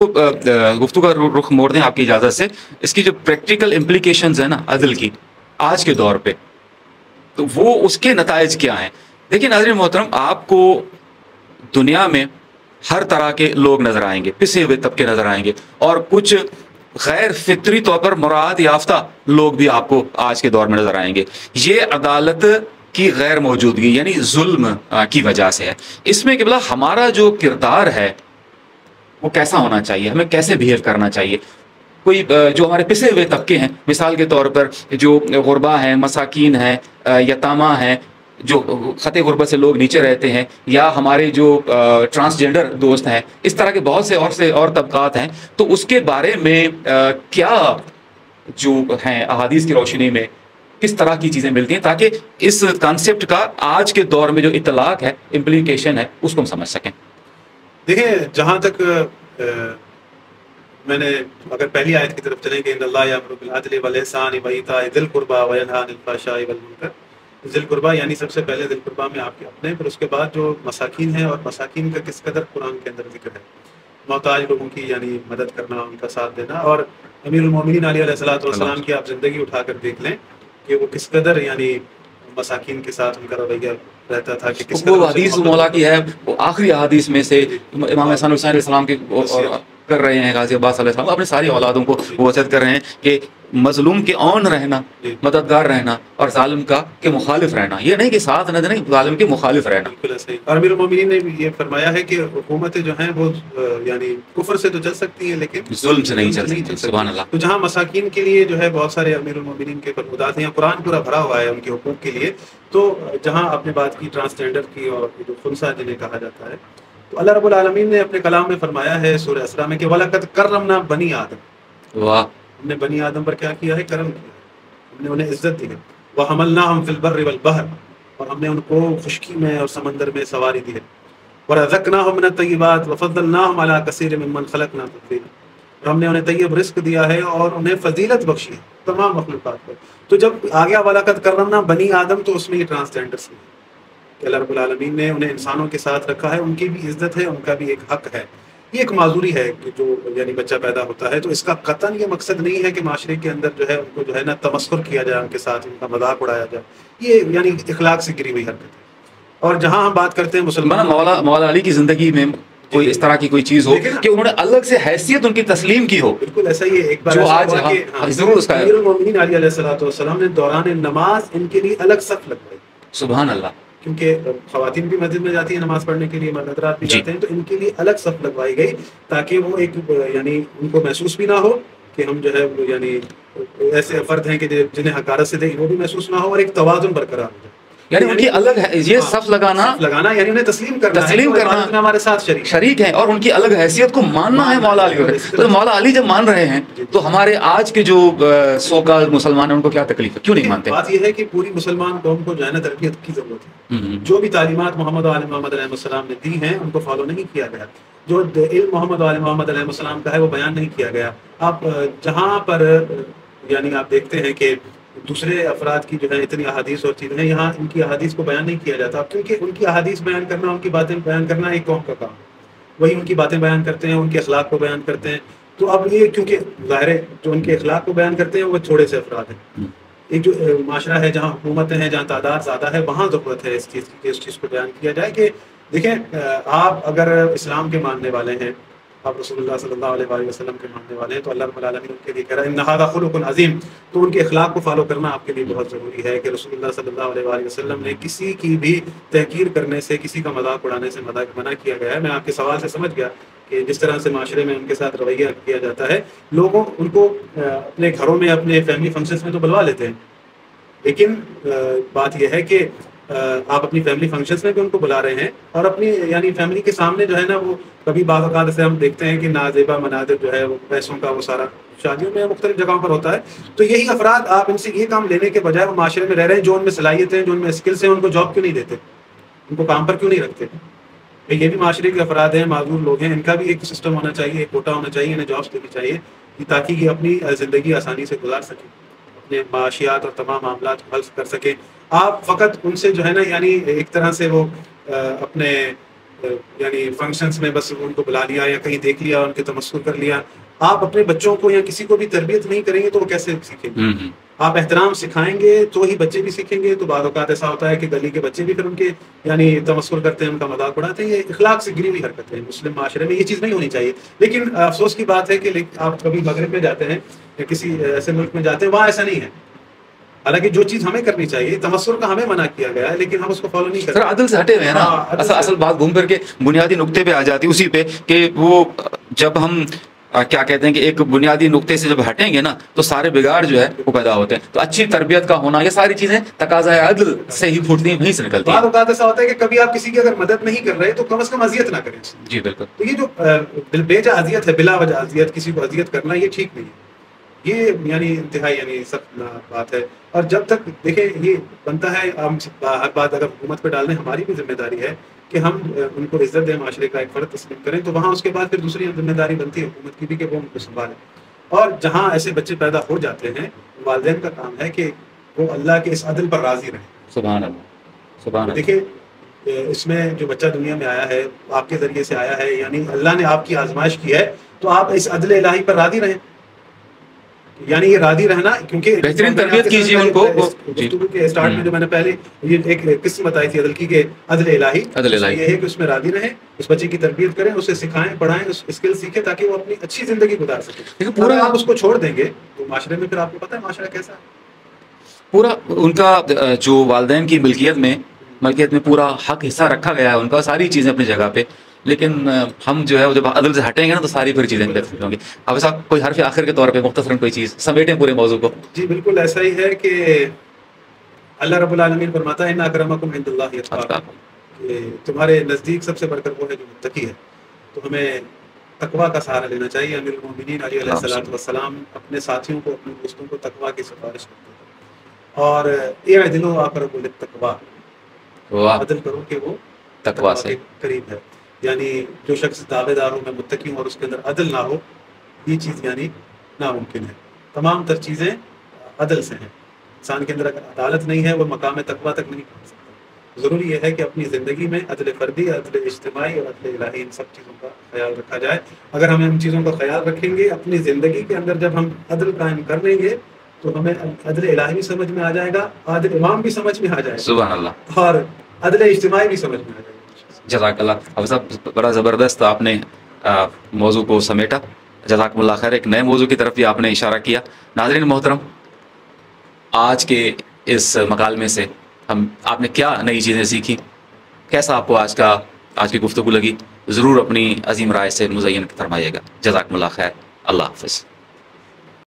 گفتگو کا رخ موڑ دیں آپ کی اجازت سے. اس کی جو پریکٹیکل امپلیکیشنز ہیں نا عدل کی آج کے دور پہ، تو وہ اس کے نتائج کیا ہیں. دیکھیں ناظرین محترم، آپ کو دنیا میں ہر طرح کے لوگ نظر آئیں گے، پسے ہوئے طبقے نظر آئیں گے، اور کچھ غیر فطری طور پر مراعات یافتہ لوگ بھی آپ کو آج کے دور میں نظر آئیں گے. یہ عدالت کی غیر موجودگی یعنی ظلم کی وجہ سے ہے. اس میں قبلہ ہمارا جو کردار ہے وہ کیسا ہونا چاہیے، ہمیں کیسے بہیو کرنا چاہیے. کوئی جو ہمارے پسے ہوئے طبقے ہیں، مثال کے طور پر جو غربا ہیں، مساکین ہیں، یتامہ ہیں، جو خطے غربت سے لوگ نیچے رہتے ہیں، یا ہمارے جو ٹرانسجینڈر دوست ہیں، اس طرح کے بہت سے اور طبقات ہیں. تو اس کے بارے میں کیا جو ہیں احادیث کی روشنی میں کس طرح کی چیزیں ملتی ہیں تاکہ اس کانسیپٹ کا آج کے دور میں جو اطلاق ہے، امپلیکیشن ہے، اس کو ہم سمجھ سکیں. دیکھیں، جہاں تک میں نے اگر پہلی آیت کی طرف چلیں کہ ان اللہ یامر بالعدل والاحسان وایتاء ذی القربى وینھیٰ عن الفحشاء والمنکر. ذی القربہ یعنی سب سے پہلے ذی القربہ میں آپ کے اپنے، پھر اس کے بعد جو مساکین ہیں، اور مساکین کا کس قدر قرآن کے اندر ذکر ہے، محتاج لوگوں کی یعنی مدد کرنا، ان کا ساتھ دینا. اور امیر المومنین علیہ الصلوۃ والسلام کی آپ زندگی اٹھا کر دیکھ لیں کہ وہ کس قدر یعنی مساکین کے ساتھ ان کا رویہ رہتا تھا. کہ کس وہ حدیث مولا کی ہے، وہ آخری حدیث میں سے امام حسن حسین علیہ السلام کے کر رہے ہیں، غازی عباس علیہ السلام اپنے ساری اولادوں کو وصیت کر رہے ہیں کہ مظلوم کے اون رہنا، مددگار رہنا، اور ظالم کا کے مخالف رہنا. یہ نہیں کہ ساتھ نہ دینا، ظالم کے مخالف رہنا. بالکل ایسے ہی. اور امیر المومنین نے بھی یہ فرمایا ہے کہ حکومتیں جو ہیں وہ یعنی کفر سے تو چل سکتی ہیں لیکن ظلم سے نہیں چل سکتی. سبحان اللہ. تو جہاں مساکین کے لیے جو ہے بہت سارے امیر المومنین کے فرمودات ہیں، قرآن پورا بھرا ہوا ہے ان کے حقوق کے لیے. تو جہاں آپ نے بات کی ٹرانسجینڈر کی اور جو خنثیٰ جنہیں کہا جاتا ہے، تو اللہ رب العالمین نے اپنے کلام میں فرمایا ہے سورہ اسراء میں کہ وَلَقَدْ كَرَّمْنَا بَنِي آدم. واہ. ہم نے بنی آدم پر کیا کیا ہے؟ کرم کیا ہے، ہم نے انہیں عزت دی ہے. وَحَمَلْنَاهُمْ فِي الْبَرِّ وَالْبَحْرِ، اور ہم نے ان کو خشکی میں اور سمندر میں سواری دی ہے. وَرَزَقْنَاهُم مِّنَ الطَّيِّبَاتِ وَفَضَّلْنَاهُمْ عَلَىٰ كَثِيرٍ مِّمَّنْ خَلَقْنَا تَفْضِيلًا، اور ہم نے انہیں طیب رزق دیا ہے اور انہیں فضیلت بخشی ہے تمام مخلوقات پر. تو جب آگے وَلَقَدْ كَرَّمْنَا بنی آدم، تو اس میں یہ ٹرانسجینڈر سے کہ اللہ رب العالمین نے انہیں انسانوں کے ساتھ رکھا ہے، ان کی بھی عزت ہے، ان کا بھی ایک حق ہے. یہ ایک معذوری ہے کہ جو یعنی بچہ پیدا ہوتا ہے، تو اس کا قطعاً یہ مقصد نہیں ہے کہ معاشرے کے اندر جو ہے ان کو جو ہے نا تمسخر کیا جائے، ان کے ساتھ ان کا مذاق اڑایا جائے. یہ یعنی اخلاق سے گری ہوئی حرکت ہے. اور جہاں ہم بات کرتے ہیں مسلمان، مولا علی کی زندگی میں کوئی اس طرح کی کوئی چیز ہو کہ انہوں نے الگ سے حیثیت ان کی تسلیم کی ہو. بالکل ایسا ہی ہے. ایک بار جو آج ضرور اس کا امیر المومنین علیہ الصلوۃ والسلام نے دوران نماز ان کے لیے الگ صف لگوائی. سبحان اللہ. کیونکہ خواتین بھی مسجد میں جاتی ہیں نماز پڑھنے کے لیے، مرد حضرات بھی جاتے ہیں، تو ان کے لیے الگ صف لگوائی گئی تاکہ وہ ایک یعنی ان کو محسوس بھی نہ ہو کہ ہم جو ہے یعنی ایسے فرد ہیں کہ جنہیں حقارت سے دیں، وہ بھی محسوس نہ ہو، اور ایک توازن برقرار ہو جائے. یعنی ان کی الگ ہے یہ صف لگانا یعنی انہیں تسلیم کرنا ہمارے ساتھ شریک ہیں، اور ان کی الگ حیثیت کو ماننا ہے مولا علی. تو مولا علی جب مان رہے ہیں تو ہمارے آج کے جو سو کال مسلمان ہیں ان کو کیا تکلیف ہے، کیوں نہیں مانتے؟ بات یہ ہے کہ پوری مسلمان قوم کو جو ہے نا تربیت کی ضرورت ہے. جو بھی تعلیمات محمد و آل محمد علیہ السلام نے دی ہیں ان کو فالو نہیں کیا گیا. جو علم محمد و آل محمد علیہ السلام کا ہے وہ بیان نہیں کیا گیا. آپ جہاں پر یعنی آپ دیکھتے ہیں کہ دوسرے افراد کی جو ہے اتنی احادیث اور چیزیں ہیں، یہاں ان کی احادیث کو بیان نہیں کیا جاتا، کیونکہ ان کی احادیث بیان کرنا، ان کی باتیں بیان کرنا ایک قوم کا کام ہے. وہی ان کی باتیں بیان کرتے ہیں، ان کے اخلاق کو بیان کرتے ہیں. تو اب یہ کیونکہ ظاہر ہے جو ان کے اخلاق کو بیان کرتے ہیں وہ چھوڑے سے افراد ہیں. ایک جو معاشرہ ہے جہاں حکومتیں ہیں، جہاں تعداد زیادہ ہے، وہاں ضرورت ہے اس چیز کی کہ اس چیز کو بیان کیا جائے کہ دیکھیں آپ اگر اسلام کے ماننے والے ہیں، آپ رسول اللہ صلی اللہ علیہ وسلم کے ماننے والے ہیں، تو اللہ رب العالمین ان کے لیے کہہ رہا ہے ان ھذا خلق عظیم. تو ان کے اخلاق کو فالو کرنا آپ کے لیے بہت ضروری ہے کہ رسول اللہ صلی اللہ علیہ وسلم نے کسی کی بھی تحقیر کرنے سے، کسی کا مذاق اڑانے سے منع کیا گیا ہے. میں آپ کے سوال سے سمجھ گیا کہ جس طرح سے معاشرے میں ان کے ساتھ رویہ کیا جاتا ہے، لوگوں ان کو اپنے گھروں میں، اپنے فیملی فنکشنز میں تو بلوا لیتے ہیں، لیکن بات یہ ہے کہ آپ اپنی فیملی فنکشنز میں بھی ان کو بلا رہے ہیں، اور اپنی یعنی فیملی کے سامنے جو ہے نا وہ کبھی بعض اوقات سے ہم دیکھتے ہیں کہ نازیبا مناظر جو ہے وہ پیسوں کا وہ سارا شادیوں میں مختلف جگہوں پر ہوتا ہے. تو یہی افراد آپ ان سے یہ کام لینے کے بجائے وہ معاشرے میں رہ رہے ہیں، جو ان میں صلاحیتیں ہیں، جو ان میں اسکلس ہیں، ان کو جاب کیوں نہیں دیتے، ان کو کام پر کیوں نہیں رکھتے؟ یہ بھی معاشرے کے افراد ہیں، معذور لوگ ہیں، ان کا بھی ایک سسٹم ہونا چاہیے، ایک کوٹا ہونا چاہیے، انہیں جابس دینی چاہیے تاکہ یہ اپنی زندگی آسانی سے گزار سکیں، اپنے معاشیات اور تمام معاملات کو حل کر سکیں. آپ فقط ان سے جو ہے نا یعنی ایک طرح سے وہ اپنے یعنی فنکشنز میں بس ان کو بلا لیا یا کہیں دیکھ لیا ان کے تمسخر کر لیا. آپ اپنے بچوں کو یا کسی کو بھی تربیت نہیں کریں گے تو وہ کیسے سیکھیں گے؟ آپ احترام سکھائیں گے تو ہی بچے بھی سیکھیں گے. تو بعض اوقات ایسا ہوتا ہے کہ گلی کے بچے بھی پھر ان کے یعنی تمسخر کرتے ہیں, ان کا مذاق اڑاتے ہیں. یہ اخلاق سے گری ہوئی حرکت ہے. مسلم معاشرے میں یہ چیز نہیں ہونی چاہیے. لیکن افسوس کی بات ہے کہ آپ کبھی مغرب میں جاتے ہیں یا کسی ایسے ملک میں جاتے ہیں, وہاں ایسا نہیں ہے. حالانکہ جو چیز ہمیں کرنی چاہیے, تمسخر کا ہمیں منع کیا گیا ہے, لیکن ہم اس کو فالو نہیں کرتے. سر عدل سے ہٹے ہوئے ہیں نا. اصل بات گھوم کر کے بنیادی نقطے پہ آ جاتی ہے اسی پہ کہ وہ جب ہم کیا کہتے ہیں کہ ایک بنیادی نقطے سے جب ہٹیں گے نا تو سارے بگاڑ جو ہے وہ پیدا ہوتے ہیں. تو اچھی تربیت کا ہونا, یہ ساری چیزیں تقاضا عدل سے ہی پھوٹتی ہیں, وہیں سے نکلتی ہیں. بعض اوقات ایسا ہوتا ہے کہ کبھی آپ کسی کی اگر مدد نہیں کر رہے تو کم از کم اذیت نہ کریں. جی بالکل. تو یہ جو بےجا اذیت ہے, بلا وجہ اذیت, کسی کو اذیت کرنا, یہ ٹھیک نہیں ہے. یہ یعنی انتہائی یعنی سخت بات ہے. اور جب تک دیکھیں یہ بنتا ہے, ہم ہر بات اگر حکومت پہ ڈالنے, ہماری بھی ذمہ داری ہے کہ ہم ان کو عزت دیں, معاشرے کا ایک فرد تسلیم کریں. تو وہاں اس کے بعد پھر دوسری ذمہ داری بنتی ہے حکومت کی بھی کہ وہ ان کو سنبھالیں. اور جہاں ایسے بچے پیدا ہو جاتے ہیں, والدین کا کام ہے کہ وہ اللہ کے اس عدل پر راضی رہیں. سبحان اللہ, سبحان اللہ. دیکھیں اس میں جو بچہ دنیا میں آیا ہے آپ کے ذریعے سے آیا ہے, یعنی اللہ نے آپ کی آزمائش کی ہے, تو آپ اس عدل الہی پر راضی رہیں. یعنی یہ راضی رہنا, کیونکہ بہترین تربیت کیجیے ان کو. گفتگو کے اسٹارٹ میں جو میں نے پہلے یہ ایک قسم بتائی تھی عدل کی, کہ عدل الہی, یہ ہے کہ اس میں راضی رہیں, اس بچے کی تربیت کریں, اسے سکھائیں, پڑھائیں, اسکل سیکھیں تاکہ وہ اپنی اچھی زندگی گزار سکے. پورا آپ اس کو چھوڑ دیں گے تو معاشرے میں پھر آپ کو پتہ ہے معاشرہ کیسا ہے. پورا ان کا جو والدین کی ملکیت میں پورا حق حصہ رکھا گیا ہے ان کا, ساری چیزیں اپنی جگہ پہ. لیکن ہم جو ہے جب عدل سے ہٹیں گے نا تو ساری پھر چیزیں بہتر ہوں گی. اب صاحب کوئی حرف آخر کے طور پہ مختصراً کوئی چیز سمیٹیں پورے موضوع کو. جی بالکل ایسا ہی ہے کہ اللہ رب العالمین فرماتا ہے ان اکرمکم عند اللہ اتقاکم, کہ تمہارے نزدیک سب سے بڑھ کر وہ ہے جو متقی ہے. تو ہمیں تقویٰ کا سہارا لینا چاہیے. امیر المومنین علیہ الصلوۃ والسلام اپنے ساتھیوں کو, اپنے دوستوں کو تقویٰ کی سفارش کرتے ہیں. اور اعدلوا اقرب للتقویٰ, عدل کرو کہ وہ تقویٰ سے قریب ہے. یعنی جو شخص دعوے دار ہو میں متقی ہوں اور اس کے اندر عدل نہ ہو, یہ چیز یعنی ناممکن ہے. تمام تر چیزیں عدل سے ہیں. انسان کے اندر اگر عدالت نہیں ہے وہ مقام تقویٰ تک نہیں پہنچ سکتا. ضروری یہ ہے کہ اپنی زندگی میں عدل فردی, عدل اجتماعی اور عدل الہی, ان سب چیزوں کا خیال رکھا جائے. اگر ہم ان چیزوں کا خیال رکھیں گے اپنی زندگی کے اندر, جب ہم عدل قائم کر لیں گے تو ہمیں عدل الہی بھی سمجھ میں آ جائے گا, عادل امام بھی سمجھ میں آ جائے گا, سبحان اللہ, اور عدل اجتماعی بھی سمجھ میں آ جائے گا. جزاک اللہ. اب صاحب بڑا زبردست آپ نے موضوع کو سمیٹا, جزاکم اللہ خیر. ایک نئے موضوع کی طرف بھی آپ نے اشارہ کیا. ناظرین محترم, آج کے اس مکالمے سے آپ نے کیا نئی چیزیں سیکھی, کیسا آپ کو آج کی گفتگو لگی, ضرور اپنی عظیم رائے سے مزین فرمائیے گا. جزاکم اللہ خیر. اللہ حافظ.